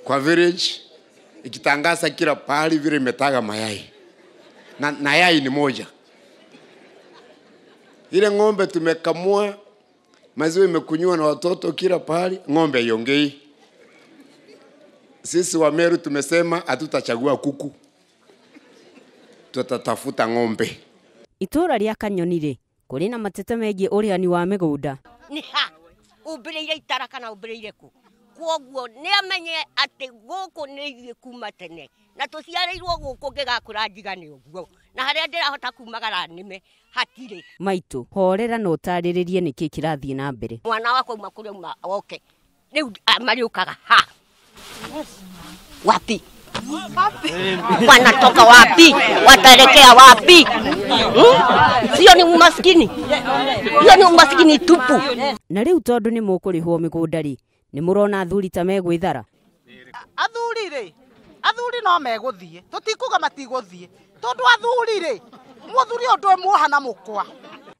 kwa village ikitangaza kila pahali vile imetaga mayai. Na yai ni moja. Ile ng'ombe tumekamua, maziwa imekunywa na watoto kila pahali, ng'ombe iongei. Sisi wa Meru tumesema hatutachagua kuku. Tutatafuta ng'ombe. Itura ria Kanyonire kuri na matete megie uriani wa migunda. Ni ha ubireire itara kana ubireire ku. Kwoguo ni amenye ati guku ni ithie kuma tene. Na tuciareirwo guku ngigakura njigane uguo. Na haria ndirahota kumagara nime hatire. Maitu horera no tariririe niki kirathie na mbere. Mwana wako uma kuri uma oke. Riu mariukaga ha. Wapi? Wanatoka wapi? Wataelekea wapi? Sio ni umaskini. Sio ni umaskini tupu. Na riu tondu ni mukurihwo migunda ri ni murona athuri ta megwithara. Athuri no meguthie. Tutikuga matiguthie. Tondu athuri ri muthuri ondu emuoha na mukwa.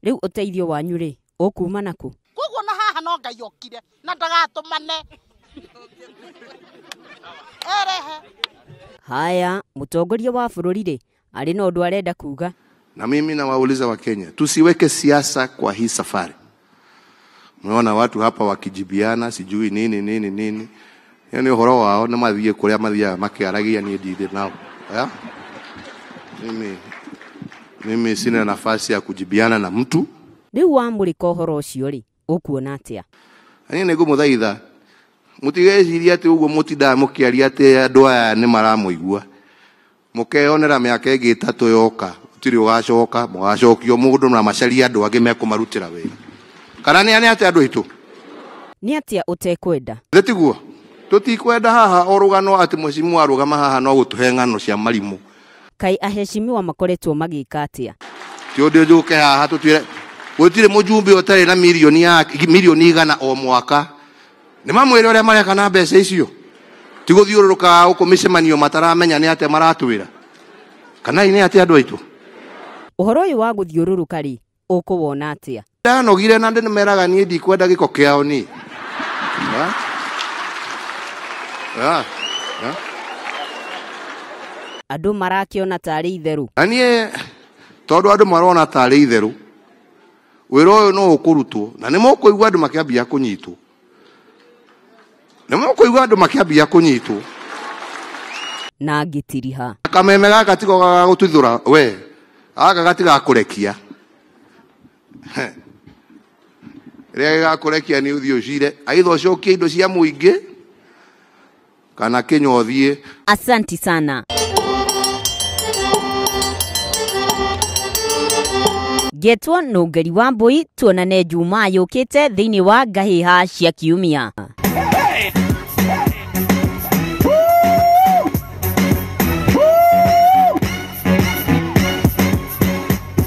Riu uteithio wanyu ri ukuma naku. Koguo na haha no Ngai okire na ndagatumane. Erehe. Haya, mutongoria wa bururi ri ari no ndu arenda kuga. Na mimi nawauliza wa Kenya, tusiweke siasa kwa hii safari. Mnaona watu hapa wakijibiana sijui nini. Yani uhoro wao na mathie kuria mathia makiaragia ni ndide nao. Mimi sina nafasi ya kujibiana na mtu. Riu wa muriko horo ucio ri ukuona atia? Ani nego muthaitha mutigeciria ati uguo mutinda mukiaria ati andu aya ni maramuigua. Mukeonera miaka ingi 3 yoka utiri ugacoka mugacokio mundu na macaria andu angi mekumarutira wega. Kana ni ati andu itu ni atia utekwenda tiguo tutikwenda haha orugano ati mheshimiwa arugama haha no gutuhe ngano cia marimu. Kai aheshimiwa makoretwo magika atia? Ti undu njuke haha tutire gutire mujumbe otari na milioni 100 o mwaka. Ni mamwire ore mareka na mbeca icio. Ti guthiururuka ukumicemanio mataramenya ni ate maratwira. Kana ini ate andu aitu. Uhoro uyu wa guthiururuka ri ukuwona atia? Ndanogire na ndi meraga ni ndikwenda giko kiao ni. Andu marakiona tari itheru. Anie tondu andu marona tari itheru. Wira uyu no ukurutwo na ni mukuigua andu makiambia kunyitwo. Na mukuigua andu makiambia kunyitwo. Na ngitiriha. Kameme gaka tiko gagututhura we. Aka gatiga kurekia. Ria gakurekia ni uthio cire. Aitho cokie indo cia muingi. Kana kinyothie. Asanti sana. Getwo no ngari wa mbui tuonane Jumaa yukite thiini wa Ngahiha cia Kiumia.